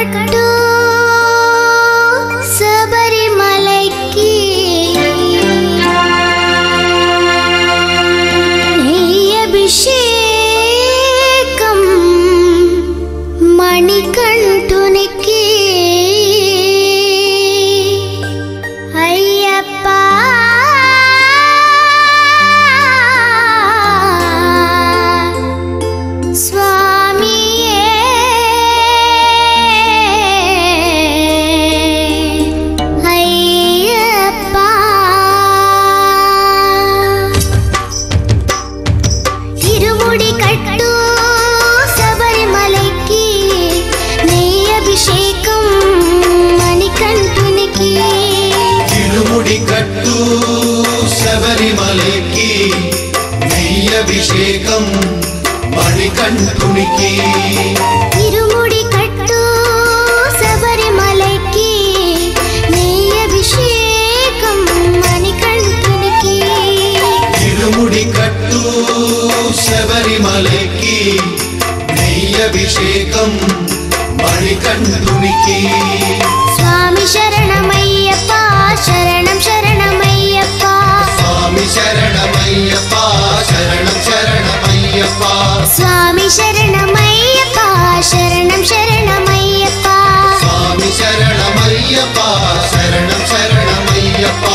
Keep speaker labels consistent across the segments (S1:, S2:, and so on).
S1: కట్టు శబరిమలైకి నెయ్యభిషేకం మణికంఠునికి అయ్యప్ప
S2: అభిషేకం మణికంఠునికి
S1: ఇరుముడి కట్టు శబరిమలైకి నెయ్యభిషేకం మణికంఠునికి
S2: ఇరుముడి కట్టు శబరిమలైకి నెయ్యభిషేకం మణికంఠునికి
S1: స్వామి శరణమయ్యప్ప శరణం శరణమయ్యప్ప
S2: స్వామి శరణమయ్యప్ప శరణం శరణమయ్యప్ప
S1: స్వామి శరణమయ్యప్ప శరణం శరణమయ్యప్ప
S2: స్వామి శరణమయ్యప్ప శరణం శరణమయ్యప్ప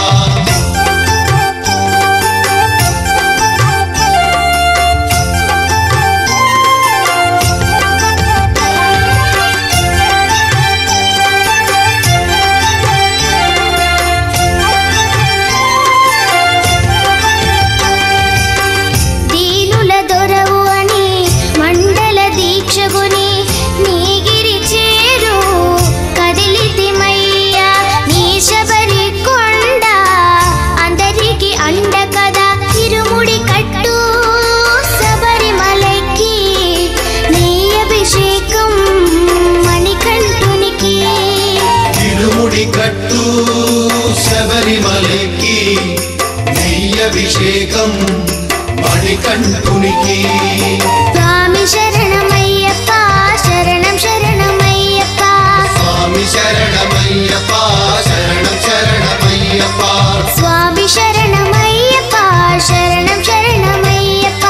S2: శబరిమలైకి నెయ్యభిషేకం మణికంఠునికి
S1: స్వామి శరణమయ్యప్ప శరణం శరణమయ్యప్ప
S2: స్వామి శరణమయ్యప్ప శరణం శరణమయ్యప్ప
S1: స్వామి శరణమయ్యప్ప శరణం శరణమయ్యప్ప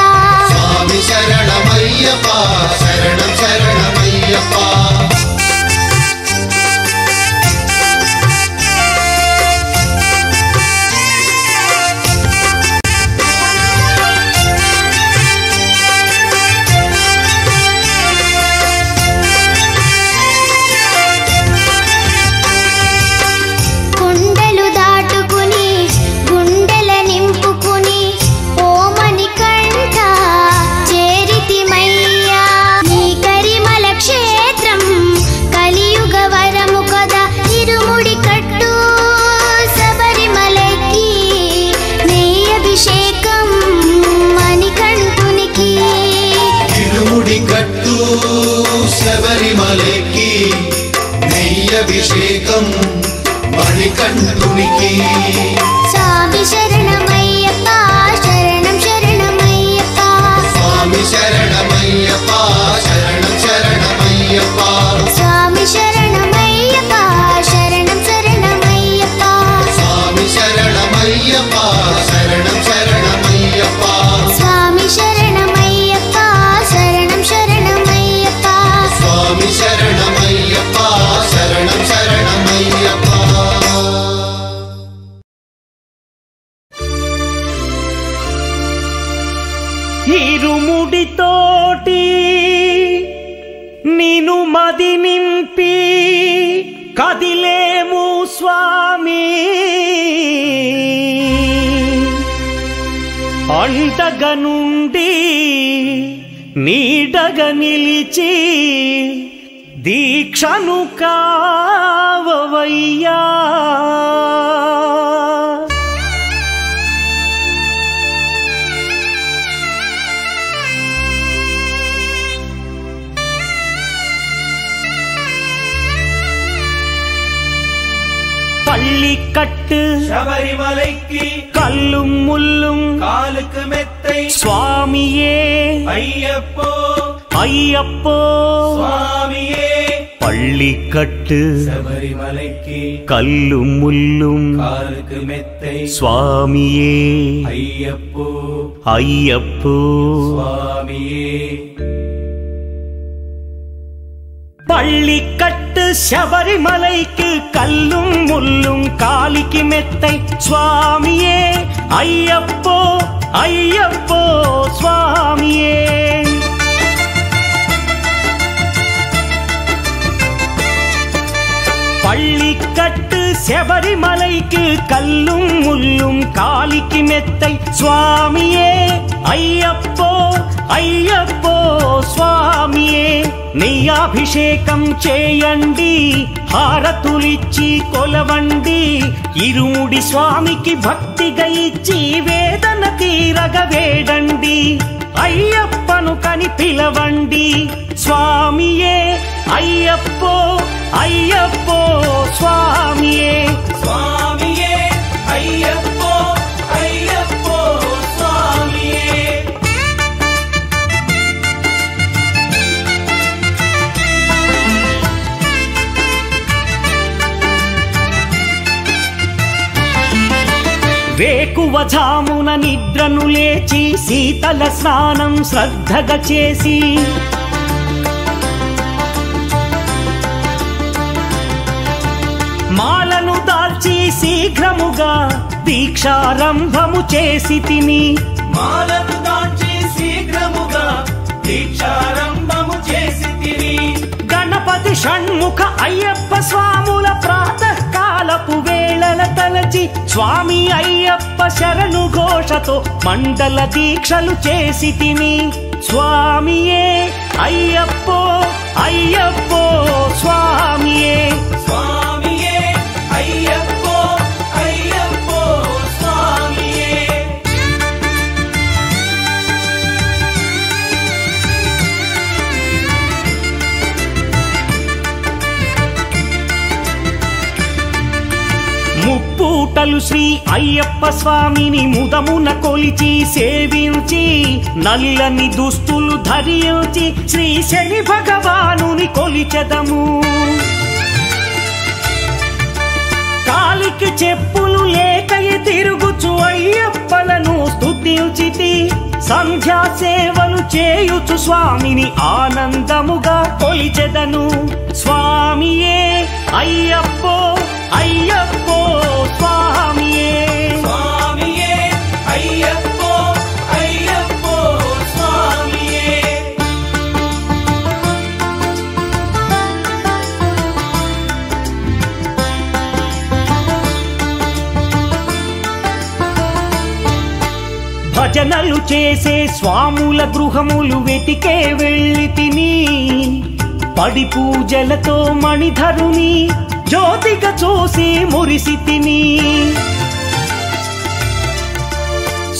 S2: స్వామి శరణమయ్యప్ప శరణం శరణమయ్యప్ప శబరిమలైకి నెయ్యభిషేకం మణికంఠునికి
S1: స్వామి శరణమయ్యప్ప శరణం శరణమయ్యప్ప
S2: స్వామి శరణమయ్యప్ప శరణం శరణమయ్యప్ప
S1: స్వామి శరణమయ్యప్ప శరణం శరణమయ్యప్ప
S2: స్వామి శరణమయ్యప్ప శరణం శరణమయ్యప్ప
S1: స్వామి శరణమయ్యప్ప శరణం శరణమయ్యప్ప
S2: స్వామి శరణమయ్యప్ప శరణం శరణమయ్యప్ప
S3: ఇరుముడితోటి నిను మది నింపి కదిలేము స్వామి అండగా నుండి నీడగా నిలిచి దీక్షను కావవయ్యా பள்ளிக்கட்டு
S4: சபரிமலைக்கு
S3: கல்லும் முள்ளும்
S4: காலுக்கு மெத்தை
S3: சுவாமியே
S4: ஐயப்போ
S3: ஐயப்போ
S4: சுவாமியே
S3: பள்ளிக்கட்டு
S4: சபரிமலைக்கு
S3: கல்லும் முள்ளும்
S4: காலுக்கு மெத்தை
S3: சுவாமியே
S4: ஐயப்போ
S3: ஐயப்போ
S4: சுவாமியே.
S3: பள்ளிக்கட்டு சபரிமலைக்கு கல்லும் முள்ளும் காலிக்கு மெத்தை சுவாமியே ஐயப்போ ஐயப்போ சுவாமியே. பள்ளிக்கட்டு சபரிமலைக்கு கல்லும் முள்ளும் காலிக்கு மெத்தை சுவாமியே ஐயப்போ ஐயப்போ స్వామియే నెయ్యాభిషేకం చేయండి హారతులిచ్చి కొలవండి ఇరుముడి స్వామికి భక్తిగా ఇచ్చి వేదన తీరగ వేడండి అయ్యప్పను కని పిలవండి స్వామియే అయ్యప్పో అయ్యప్పో స్వామియే
S4: స్వామియే అయ్యప్పో అయ్యప్పో స్వామియే.
S3: వేకువజామున నిద్రను లేచి శీతల స్నానం శ్రద్ధగా చేసి మాలను దాల్చి శీఘ్రముగా దీక్షారంభము చేసి తిని
S4: మాలను దాల్చి శీఘ్రముగా దీక్షారంభము చేసి తిని
S3: గణపతి షణ్ముఖ అయ్యప్ప స్వాముల ప్రాతకాలపు వేళల తలచి స్వామి అయ్యప్ప శరణు ఘోషతో మండల దీక్షలు చేసి తిని స్వామియే అయ్యప్పో అయ్యప్పో స్వామియే
S4: స్వామియే అయ్యప్పో అయ్యప్పో స్వామియే.
S3: ముప్పూటలు శ్రీ అయ్యప్ప స్వామిని ముదమున కొలిచి సేవించి నల్లని దుస్తులు ధరించి శ్రీ శని భగవానుని కొలిచెదము కాలికి చెప్పులు లేకయి తిరుగుచు అయ్యప్పలను స్తుతించితి సంధ్యా సేవలు చేయుచు స్వామిని ఆనందముగా కొలిచెదను స్వామియే అయ్యప్పో అయ్యప్పో స్వామియే
S4: స్వామియే అయ్యప్పో అయ్యప్పో స్వామియే.
S3: భజనలు చేసే స్వాముల గృహములు వెతికే వెళ్ళి తిని పడి పూజలతో మణిధరుని జ్యోతిగా చూసి మురిసి తిని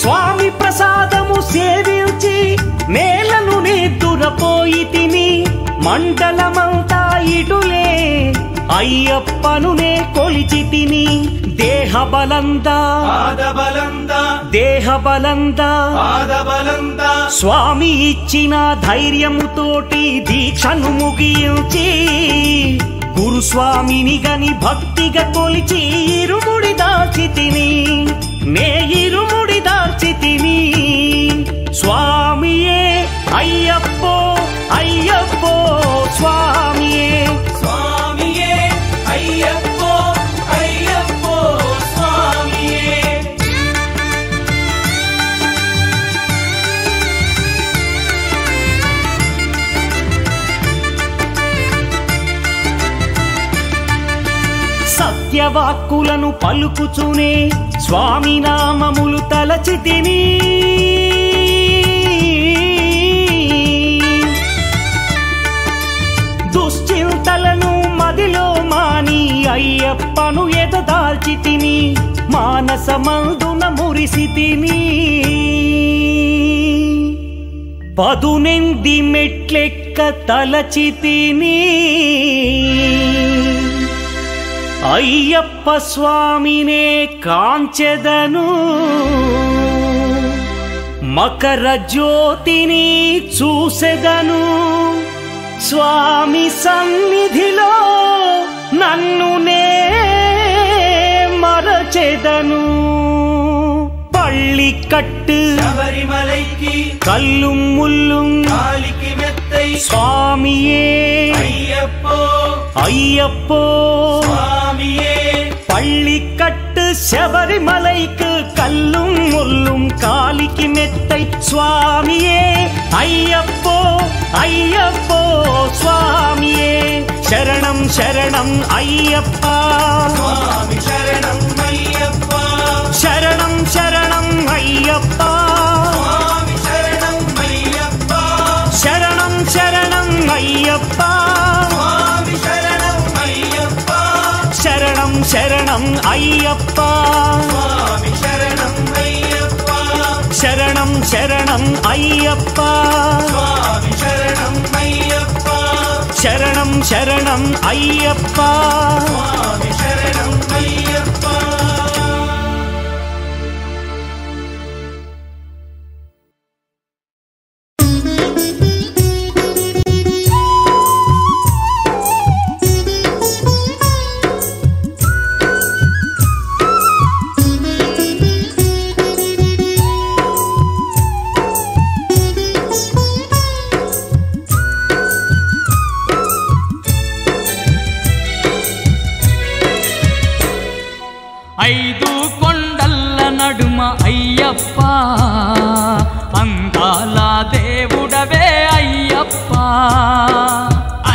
S3: స్వామి ప్రసాదము సేవించి నేలను నిద్దురపోయి తిని మండలమంతా ఇటులే అయ్యప్పనునే కొలిచి తిని దేహబలందా
S4: పాదబలందా
S3: దేహబలందా
S4: పాదబలందా
S3: స్వామి ఇచ్చిన ధైర్యముతోటి దీక్షను ముగించి గురుస్వామిని గని భక్తిగా కొలిచి ఇరుముడి దాల్చి తిని నే ఇరుముడి దాల్చి తిని స్వామియే అయ్యప్పో అయ్యప్పో స్వామియే
S4: స్వామియే అయ్యప్పో అయ్యప్పో స్వామియే.
S3: సత్యవాక్కులను పలుకుచునే స్వామి నామములు తలచి తిని దుశ్చింతలను మదిలో మాని అయ్యప్పను ఎదదాల్చి తిని మానసమందున మురిసి తిని పదునెంది మెట్లెక్క తలచి తిని అయ్యప్ప స్వామినే కాంచెదను మకర జ్యోతిని చూసెదను స్వామి సన్నిధిలో வேதனு பள்ளிக்கட்டு
S4: சபரிமலைக்கு
S3: கல்லும் முள்ளும்
S4: காலிக்கு மெத்தை
S3: சுவாமியே
S4: ஐயப்போ
S3: ஐயப்போ
S4: சுவாமியே
S3: பள்ளிக்கட்டு சபரிமலைக்கு கல்லும் முள்ளும் காலிக்கு மெத்தை சுவாமியே ஐயப்போ ஐயப்போ சுவாமியே சரணம் சரணம் ஐயப்பா
S4: சுவாமி சரணம் ஐயப்பா
S3: சரணம் சரணம் ஐயப்பா
S4: சுவாமி சரணம் ஐயப்பா
S3: சரணம் சரணம் ஐயப்பா
S4: சுவாமி சரணம் ஐயப்பா
S3: சரணம் சரணம் ஐயப்பா
S4: சுவாமி சரணம் ஐயப்பா
S3: சரணம் சரணம் ஐயப்பா
S4: சுவாமி சரணம் ஐயப்பா
S3: சரணம் சரணம் ஐயப்பா
S4: சுவாமி சரணம் ஐயப்பா
S5: ఐదు కొండల్ల నడుమ అయ్యప్ప అందాల దేవుడవే అయ్యప్ప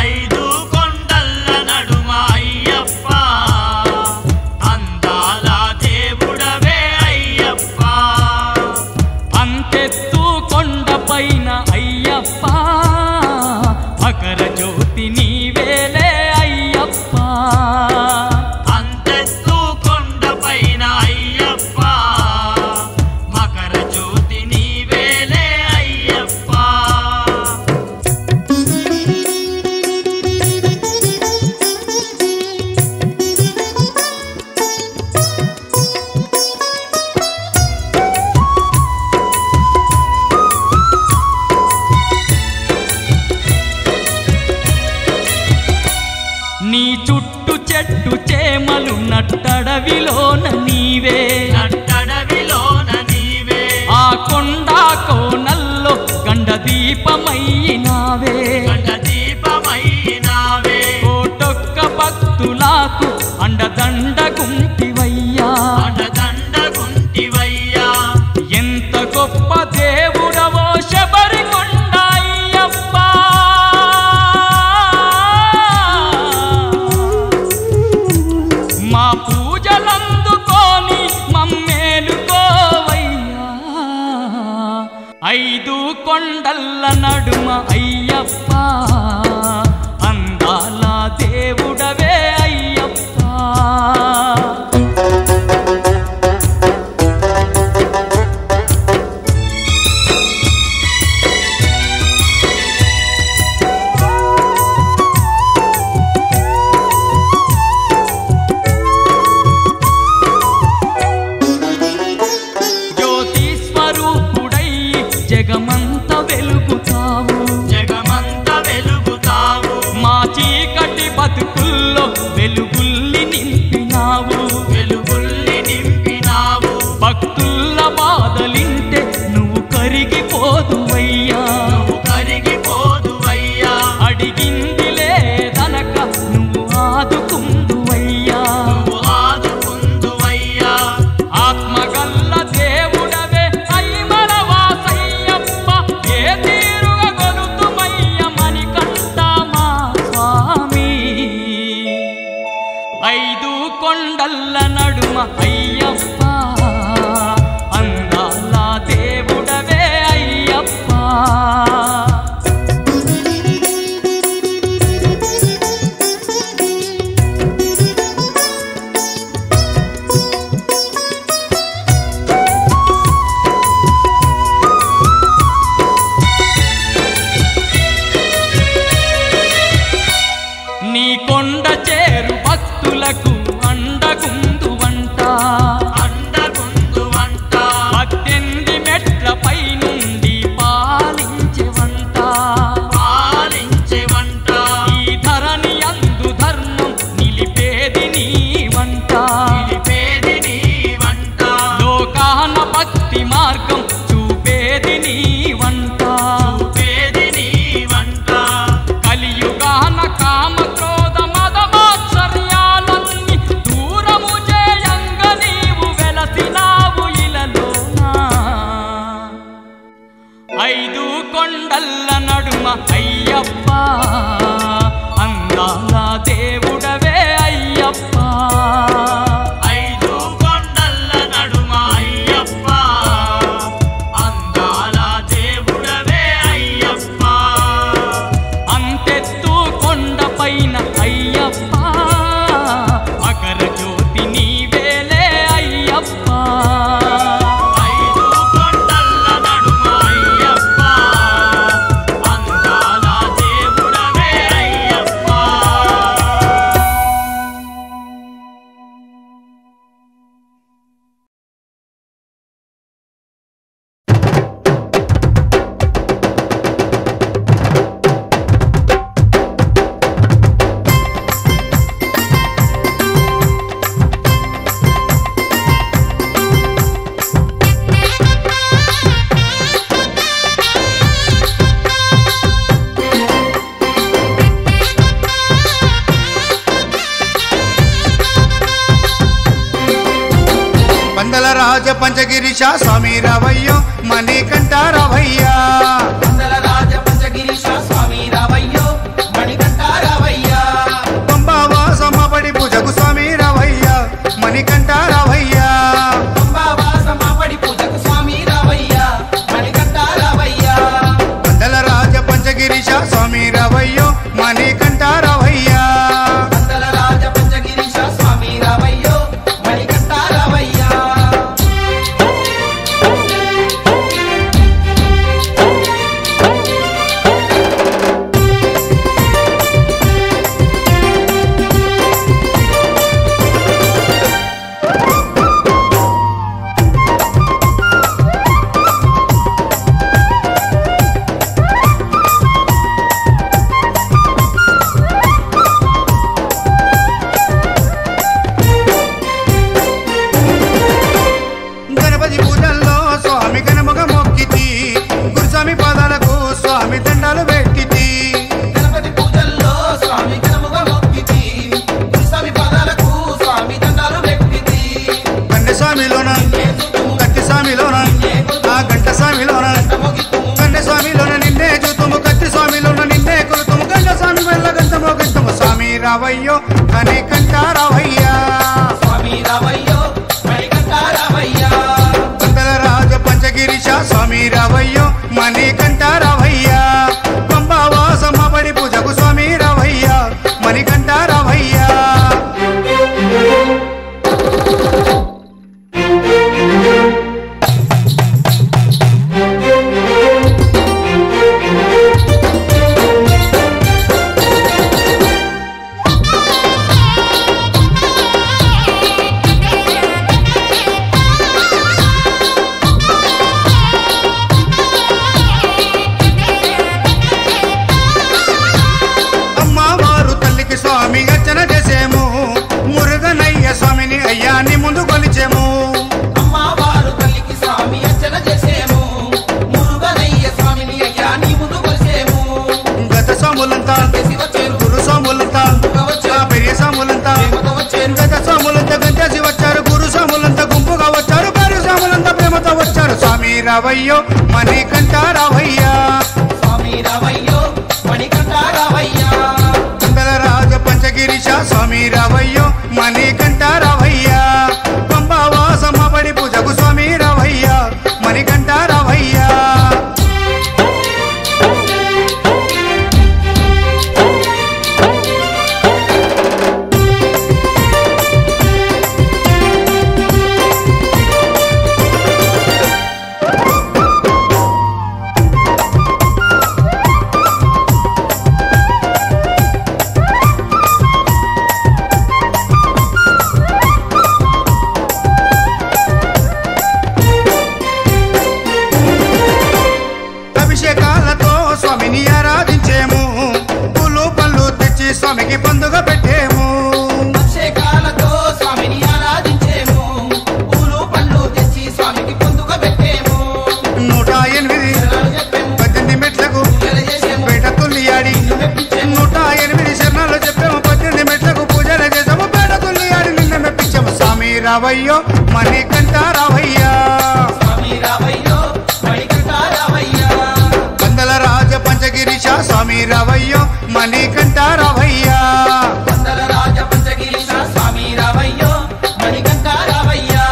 S6: ఐదు కొండల్ల నడుమ అయ్యప్ప అందాల దేవుడవే అయ్యప్ప
S5: అంతెత్తు కొండపైన అయ్యప్ప మకర జ్యోతి నీవేలే అయ్యప్ప
S6: అంతెత్తు కొండపైన అయ్యప్ప మకర జ్యోతి నీవేలే అయ్యప్ప
S5: నీ చుట్టు చెట్టు చేమలు నట్టడవిలోన నీవే
S6: నట్టడవిలోన నీవే
S5: ఆ కొండ కోనల్లో గండ దీపమయ్యినావే
S6: గండ దీపమైనావే
S5: కోటొక్క భక్తులకు అండదండ గుంటివయ్యా
S6: అండదండ గుంటివయ్యా
S5: ఎంత గొప్ప దేవుడవో శబరి కొండ అయ్యప్ప మా పూజలందుకోని మమ్మేలుకోవయ్యా ఐదు కొండల్ల నడుమ అయ్యప్ప అందాల దేవుడవే అయ్యప్ప జ్యోతి స్వరూపుడై జగమంత వెలుగుతావు
S6: జగమంత వెలుగుతావు
S5: మా చీకటి బతుకుల్లో వెలుగుల్ని నింపినావు
S6: వెలుగుల్ని నింపినావు
S5: భక్తుల బాధలింటే నువ్వు కరిగిపోదువయ్యా
S6: నువ్వు కరిగిపోదువయ్యా
S5: అడిగింది లేదనక నువ్వు ఆదుకుందువయ్యా
S6: నువ్వు ఆదుకుందువయ్యా
S5: ఆత్మగల్ల దేవుడవే అయ్యమల వాసయ్యప్ప ఏ తీరుగా గొలుతుమయ్య మణికంఠ మా స్వామి ఐదు కొండల్ల నడుమ అయ్యప్ప అందాల దేవుడవే అయ్యప్ప నీ కొండ చేరు భక్తులకు అండగుందువంట
S7: రాజ పంచగిరీశ స్వామి రావయ్యో మణికంఠ రావయ్యా
S6: మండల రాజ పంచగిరీశ స్వామి రావయ్యో మణికంఠ రావయ్యా
S7: పంబావాసమబడి పూజకు స్వామి రావయ్యా మణికంఠ రావయ్యా
S6: పంబావాసమబడి పూజకు స్వామి రావయ్యా మణికంఠ రావయ్యా
S7: మండల రాజ పంచగిరీశ స్వామి రావయ్యో మణికంఠ రావయ్యా
S6: మండల రాజ పంచగిరీశ స్వామి రావయ్యో మణికంఠ రావయ్యా
S7: గణపతి పూజల్లో స్వామి గణముగ మొక్కితి గురుస్వామి పాదాలకు స్వామి దండాలు పెట్టితి
S6: గణపతి పూజల్లో స్వామి గణముగా మొక్కితి స్వామి పాదాలకు స్వామి దండాలు పెట్టితి
S7: కన్నె స్వామిలోన కత్తి స్వామిలోన ఆ గంట స్వామిలోన కన్నె స్వామిలోన నిన్నే చూతుము కత్తి స్వామిలోన నిన్నే కొలుతుము గంట స్వామి వల్ల గంటమో గంటము స్వామి రావయ్యో మణికంఠ రావయ్యా
S6: స్వామి రావయ్యో మణికంఠ రావయ్యా
S7: మండల రాజ పంచగిరీశ స్వామి రావయ్యో మణికంఠ రావయ్యా పంబావాసమబడి పూజకు స్వామి రావయ్యా మణికంఠ రావయ్యా అమ్మవారు తల్లికి స్వామి అర్చన చేసేము మురుగనయ్య స్వామిని అయ్యాన్ని ముందు కొలిచేము
S6: అమ్మవారు తల్లికి స్వామి అర్చన చేసేము మురుగనయ్య స్వామిని అయ్యా నీ ముందు కొలిసేము
S7: గత స్వాములంతా
S6: చేసి వచ్చేరు
S7: గురు స్వాములంతా ఆ పెరియ స్వాములంతా
S6: ప్రేమతో వచ్చేరు
S7: గత స్వాములంతా గంటేసి వచ్చారు గురు స్వాములంతా గుంపుగా వచ్చారు పెరియ స్వాములంతా ప్రేమతో వచ్చారు స్వామి రావయ్యో మణికంఠ రావయ్యా
S6: స్వామి రావయ్యో మణికంఠ రావయ్యా
S7: మండల రాజ పంచగిరీశ స్వామి రావయ్యో మణికంఠ రావయ్యా పంబావాసమబడి పూజకు స్వామి రావయ్యా మణికంఠ రావయ్యా అభిషేకాలతో స్వామిని ఆరాధించేము పూలు పళ్ళు తెచ్చి స్వామికి పండుగ పెట్టేము
S6: అభిషేకాలతో స్వామిని ఆరాధించేము పూలు పండ్లు తెచ్చి స్వామికి పొందుగా పెట్టేము
S7: 108
S6: చెప్పేము
S7: 18 మెట్లకు
S6: పూజలు చేసేము
S7: పేట తుల్లియాడి
S6: మెప్పించేము
S7: 108 శరణాలు చెప్పాము 18 మెట్లకు పూజలు చేసాము పేట తుల్లియాడి నిన్న మెప్పించాము స్వామి రావయ్యో మణికంఠ రావయ్యా
S6: స్వామి రావయ్యో మణికంఠ రావయ్యా
S7: మండల రాజ పంచగిరీశ స్వామి రావయ్యో మణికంఠ రావయ్యా
S6: మండల రాజ పంచగిరీశ స్వామి రావయ్యో మణికంఠ రావయ్యా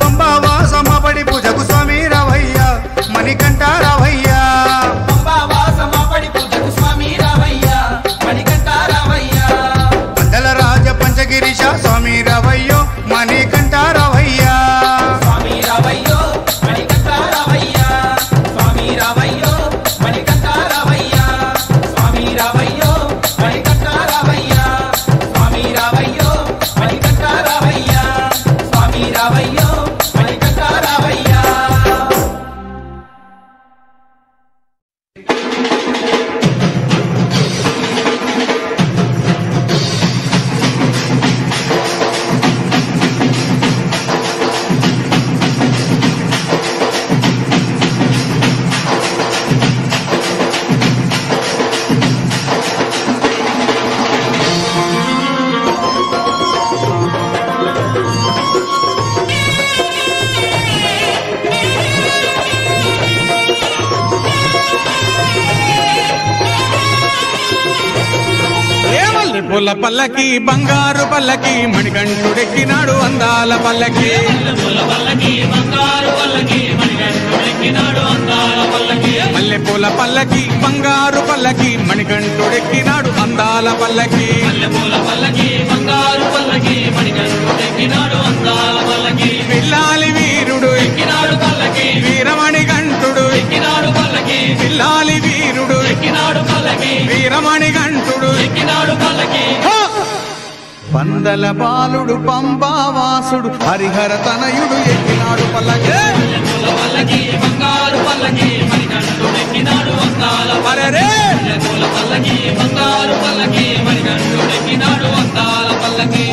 S7: పంబావాసమబడి పూజకు స్వామి రావయ్యా మణికంఠ రావయ్యా
S6: పంబావాసమబడి పూజకు స్వామి రావయ్యా మణికంఠ రావయ్యా
S7: మండల రాజ పంచగిరీశ స్వామి రావయ్యో మణికంఠ రావయ్యా
S6: స్వామి రావయ్యో మణికంఠ రావయ్యా స్వామి రావయ్యో మణికంఠ రావయ్యా స్వామి రావయ్యో మణికంఠ
S7: మల్లెపూల పల్లకి బంగారు పల్లకి మణికంఠుడెక్కినాడు అందాల పల్లకి మల్లెపూల పల్లకి బంగారు పల్లకి మణికంఠుడెక్కినాడు అందాల పల్లకి పిల్లాలి వీరుడు ఎక్కినాడు పల్లకి వీరమణి గంటుడు ఎక్కినాడు పల్లకి పిల్లాలి వీరుడు ఎక్కినాడు పల్లకి వీరమణి గంటుడు ఎక్కినాడు పల్లకి పందల బాలుడు పంబావాసుడు హరిహర తనయుడు ఎక్కినాడు పల్లకి బంగారు పల్లకి మణికంఠుడెక్కినాడు అందాల పల్లకి బంగారు పల్లకి మణికంఠుడెక్కినాడు అందాల పల్లకి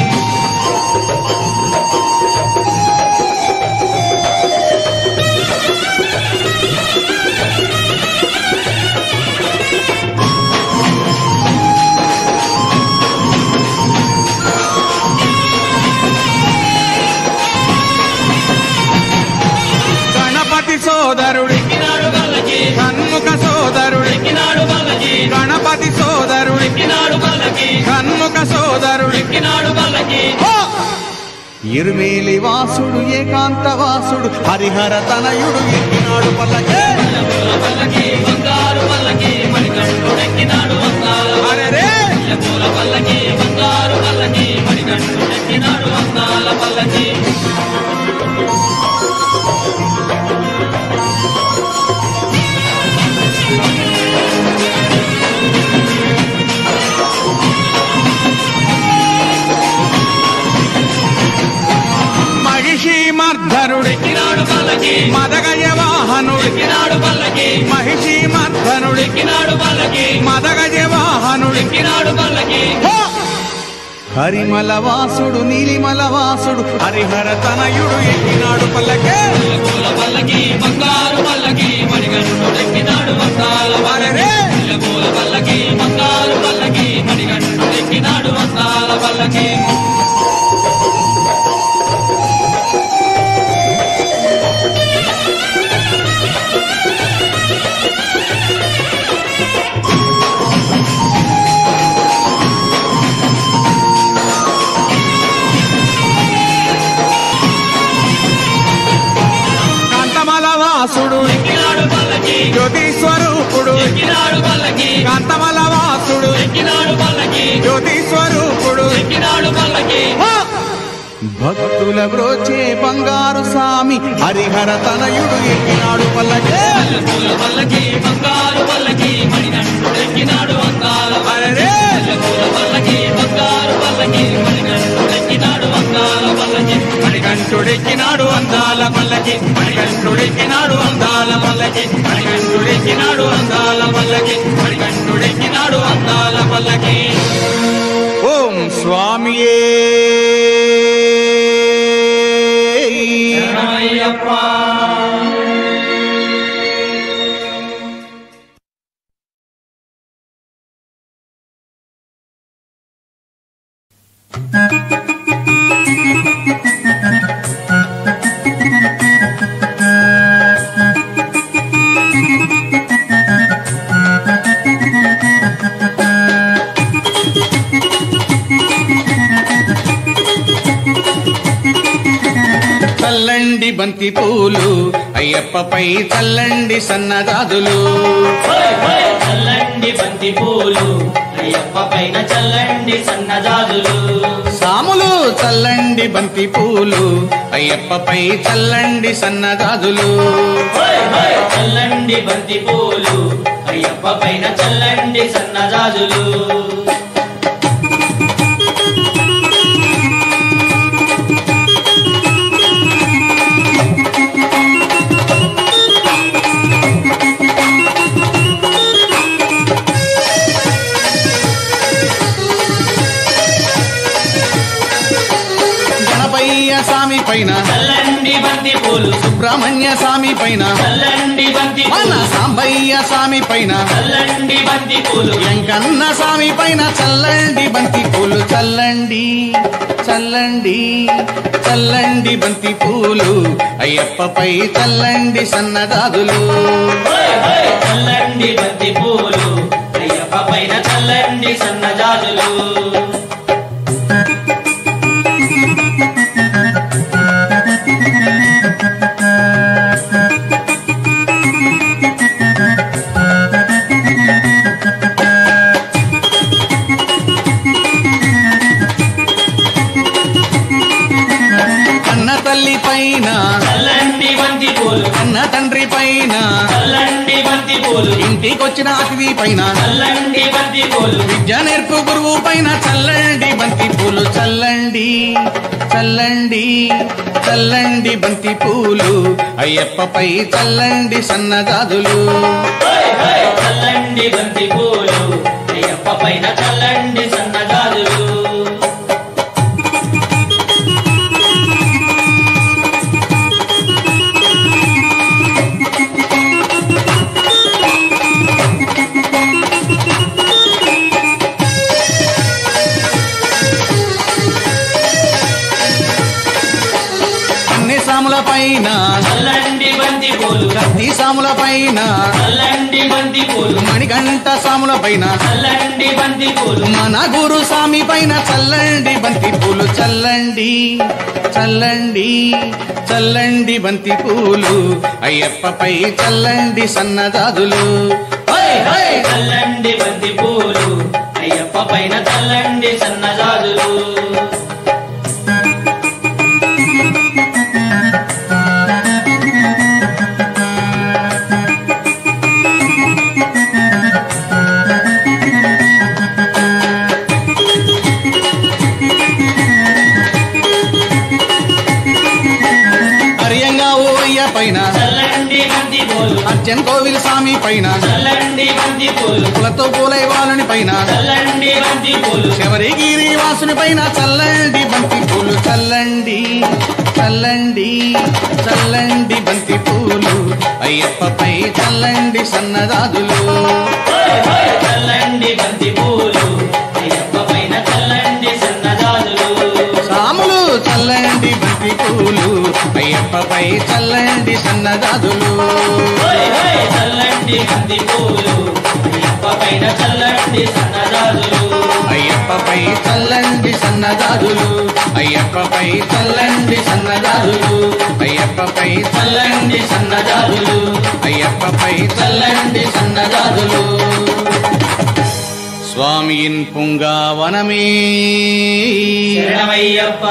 S7: సోదరుడు కన్ముఖ సోదరుడు గణపతి సోదరుడు కన్ముఖ సోదరుడు ఇరుమేలి వాసుడు ఏకాంత వాసుడు హరిహర తనయుడు ఎక్కినాడు పల్లకి అరెరే మహిషీమర్ధనుడు మదగజ వాహనుడు మహిషీమర్ధనుడు మదగజ వాహనుడు హరిమల వాసుడు నీలిమల వాసుడు హరిహర తనయుడు ఎక్కినాడు పల్లకి బంగారు పల్లకి మణికంఠుడెక్కినాడు అందాల పల్లకి బంగారు పల్లకి మణికంఠుడెక్కినాడు అందాల పల్లకి జ్యోతి స్వరూపుడు కాంతమల వాసుడు జ్యోతి స్వరూపుడు భక్తుల బ్రోచే బంగారు స్వామి హరిహర తనయుడు ఎక్కినాడు పల్లకి బంగారు పల్లకి మణికంఠుడెక్కినాడు అందాల పల్లకి బంగారు పల్లకి మణికంఠుడెక్కినాడు అందాల పల్లకి మణికంఠుడెక్కినాడు అందాల పల్లకి మణికంఠుడెక్కినాడు అందాల పల్లకి మణికంఠుడెక్కినాడు అందాల పల్లకి మణికంఠుడెక్కినాడు అందాల పల్లకి ఓం స్వామియే చల్లండి బంతి పూలు అయ్యప్పపై చల్లండి సన్నజాజులు
S8: చల్లండి బంతి పూలు అయ్యప్ప పైన చల్లండి సన్నజాజులు
S7: సాములు చల్లండి బంతి పూలు అయ్యప్పపై చల్లండి సన్నజాజులు
S8: చల్లండి బంతి పూలు అయ్యప్ప పైన చల్లండి సన్నజాజులు
S7: స్వామి పైన
S8: చల్లండి బంతి పూలు
S7: సుబ్రహ్మణ్య స్వామి పైన
S8: చల్లండి బంతి
S7: మన సాంబయ్య స్వామి పైన
S8: చల్లండి బంతి పూలు
S7: వెంకన్న స్వామి పైన చల్లండి బంతి పూలు చల్లండి చల్లండి చల్లండి బంతి పూలు అయ్యప్పపై చల్లండి సన్నజాజులు
S8: చల్లండి బంతి పూలు అయ్యప్ప పైన చల్లండి సన్నజాజులు
S7: తల్లి పైన
S8: చల్లండి బంతి పూలు
S7: అన్న తండ్రి పైన
S8: చల్లండి బంతి పూలు
S7: ఇంటికొచ్చిన అతిథి పైన
S8: చల్లండి బంతి పూలు
S7: విద్య నేర్పు గురువు పైన చల్లండి బంతి పూలు చల్లండి చల్లండి చల్లండి బంతి పూలు అయ్యప్పపై చల్లండి సన్నజాజులు
S8: చల్లండి బంతి పూలు అయ్యప్ప పైన చల్లండి సన్నజాజులు
S7: సాముల పైన
S8: చల్లండి బంతి పూలు
S7: కత్తి సాముల పైన
S8: చల్లండి బంతి పూలు
S7: మణికంఠ సాముల పైన
S8: చల్లండి బంతి పూలు
S7: మన గురు స్వామి పైన చల్లండి బంతి పూలు చల్లండి చల్లండి చల్లండి బంతి పూలు అయ్యప్పపై చల్లండి సన్నజాజులు
S8: చల్లండి బంతి పూలు అయ్యప్ప పైన చల్లండి సన్నజాజులు
S7: పైన
S8: చల్లండి బంతి పూలు
S7: అర్జన్ కోవిల్ స్వామి పైన
S8: చల్లండి బంతి పూలు
S7: పూలతో పూలైవాలుని పైన
S8: చల్లండి బంతి పూలు
S7: శబరిగిరి వాసుని పైన చల్లండి బంతి పూలు చల్లండి చల్లండి చల్లండి బంతి పూలు అయ్యప్పపై చల్లండి సన్నజాజులు
S8: చల్లండి బంతి పూలు అయ్యప్ప పైన చల్లండి సన్నజాజులు
S7: సాములు చల్లండి బంతి పూలు అయ్యప్పపై చల్లండి సన్నజాజులు
S8: చల్లండి బంతి పూలు అయ్యప్ప పైన చల్లండి సన్నజాజులు
S7: అయ్యప్పపై చల్లండి సన్నజాజులు అయ్యప్పపై చల్లండి సన్నజాజులు అయ్యప్పపై చల్లండి సన్నజాజులు అయ్యప్పపై చల్లండి సన్నజాజులు స్వామియిన్ పుంగావనమే
S8: శరణమయ్యప్ప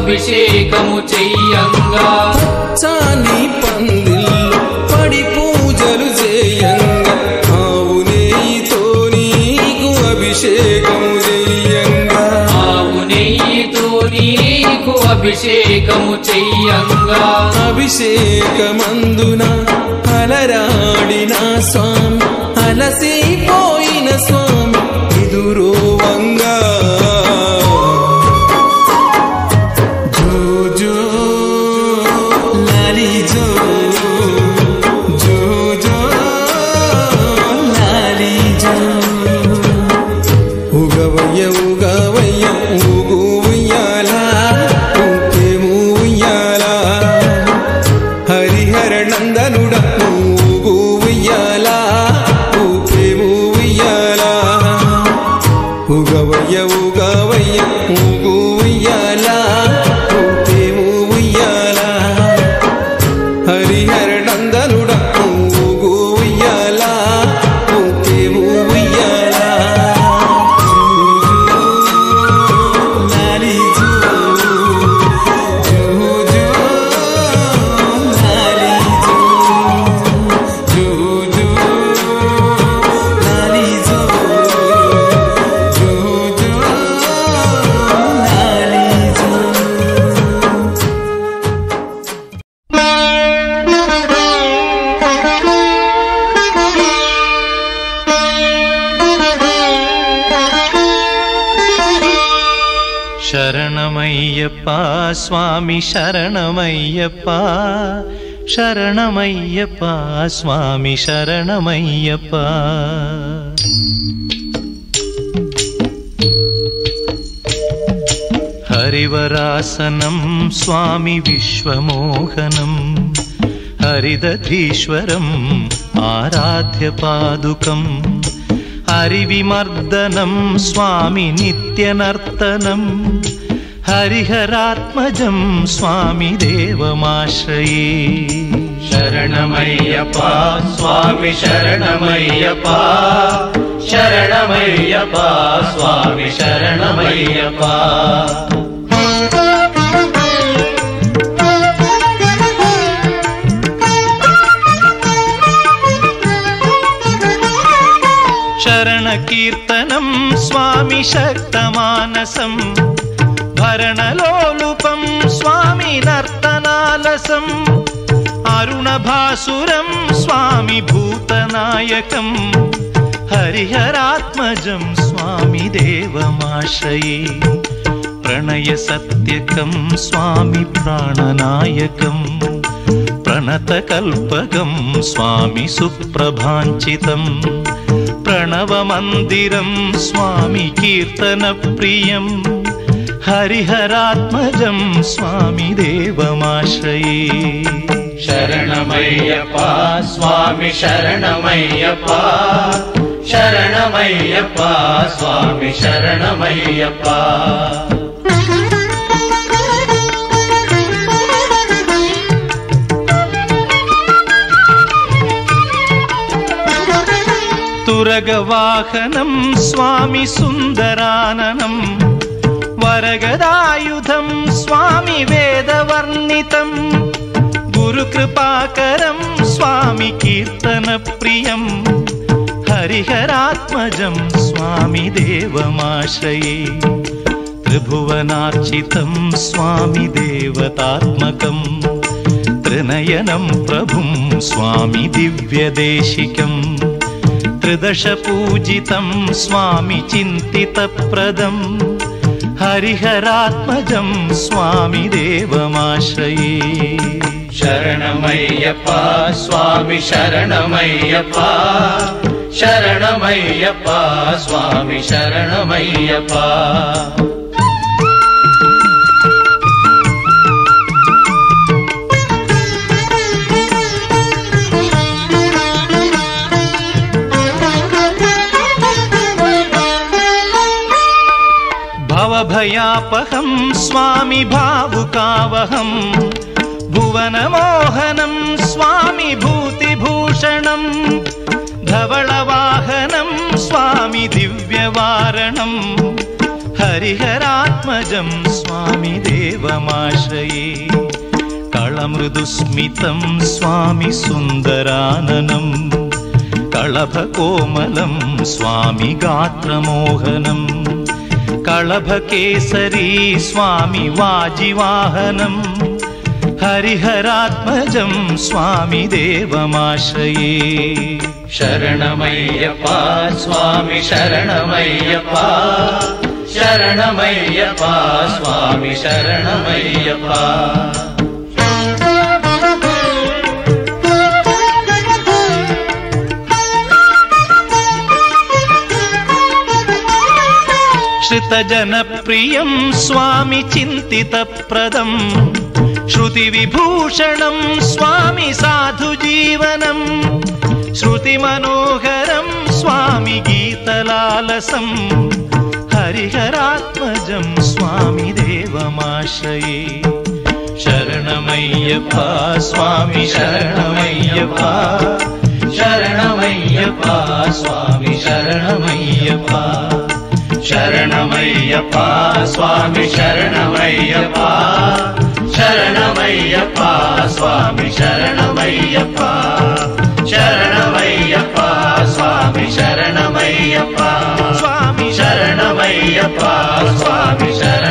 S5: అభిషేకము చెయ్యంగా
S9: చాని పందిల్లో పడి పూజలు చేయంగా ఆవు నెయ్యితో నీకు అభిషేకము చెయ్యంగా
S5: ఆవు నెయ్యితో నీకు అభిషేకము చెయ్యంగా
S9: అభిషేకమందున అలరాడిన స్వామి అలసిపోయిన స్వామి ఎదురోవంగా జో జో లాలి జో జో జో లాలి జో ఉగవయ్య ఉగవయ్య ఊగు ఉయ్యాల ఊకేము ఉయ్యాల హరిహర నందనుడ ఊగు ఉయ్యాల ఊకేము ఉయ్యాల ఉగవయ్య ఉగవయ్య ఊగు ఉయ్యాల ఊకేము ఉయ్యాల హరిహర నందనుడ ఊగు ఉయ్యాల ఊకేము ఉయ్యాల లాలి జో జో జో లాలి జో జో జో లాలి జో జో జో లాలి జో
S10: శరణమయ్యప్ప స్వామి శరణమయ్యప్ప శరణమయ్యప్ప స్వామి శరణమయ్యప్ప హరివరాసనం స్వామి విశ్వమోహనం హరిదధీశ్వరం ఆరాధ్య పాదుకం హరివిమర్దనం స్వామి నిత్యనర్తనం హరిహరాత్మజం స్వామి దేవమాశ్రయే
S8: శరణమయ్యప్ప స్వామి శరణమయ్యప్ప శరణమయ్యప్ప స్వామి శరణమయ్యప్ప
S10: శరణ కీర్తనం స్వామి శక్తమానసం భరణలోలుపం స్వామి నర్తనాలసం అరుణభాసురం స్వామి భూతనాయకం హరిహరాత్మజం స్వామి దేవమాశ్రయే ప్రణయ సత్యకం స్వామి ప్రాణనాయకం ప్రణతకల్పకం స్వామి సుప్రభాంచితం ప్రణవమందిరం స్వామి కీర్తనప్రియం హరిహరాత్మజం స్వామి దేవమాశ్రయే
S8: శరణమయ్యప్ప స్వామి శరణమయ్యప్ప శరణమయ్యప్ప స్వామి శరణమయ్యప్ప
S10: తురగవాహనం స్వామి సుందరాననం వరగదాయుధం స్వామి వేదవర్ణితం గురుకృపాకరం స్వామి కీర్తనప్రియం హరిహరాత్మజం స్వామి దేవమాశ్రయే త్రిభువనార్చితం స్వామి దేవతాత్మకం త్రినయనం ప్రభుం స్వామి దివ్యదేశికం త్రిదశ పూజితం స్వామి చింతితప్రదం హరిహరాత్మజం స్వామి దేవమాశ్రయే
S8: శరణమయ్యప్ప స్వామి శరణమయ్యప్ప శరణమయ్యప్ప స్వామి శరణమయ్యప్ప
S10: భవభయాపహం స్వామి భావుకావహం భువనమోహనం స్వామి భూతిభూషణం ధవళవాహనం స్వామి దివ్యవారణం हरिहरात्मजं स्वामी देवमाश्रये कळमृदुस्मितं स्वामी सुन्दराननं कळभकोमलं स्वामी गात्रमोहनं कळभकेसरी स्वामी वाजिवाहनं हरिहरात्मजं स्वामी देवमाश्रये
S5: शरणमय्यप्पा स्वामी शरणमय्यप्पा शरणमय्यप्पा स्वामी शरणमय्यप्पा
S10: श्रुतजनप्रियं स्वामी चिन्तितप्रदं श्रुतिविभूषणं स्वामी साधुजीवनं श्रुतिमनोहरं स्वामी गीतलालसं हरिहरात्मजं स्वामी देवमाश्रये शरणमय्यप्पा स्वामी शरणमय्यप्पा शरणमय्यप्पा स्वामी शरणमय्यप्पा शरणमय्यप्पा स्वामी शरणमय्यप्पा शरणमय्यप्पा स्वामी शरणमय्यप्पा शरणमय्यप्पा स्वामी शरणमय्यप्पा स्वामी शरणमय्यप्पा स्वामी शरण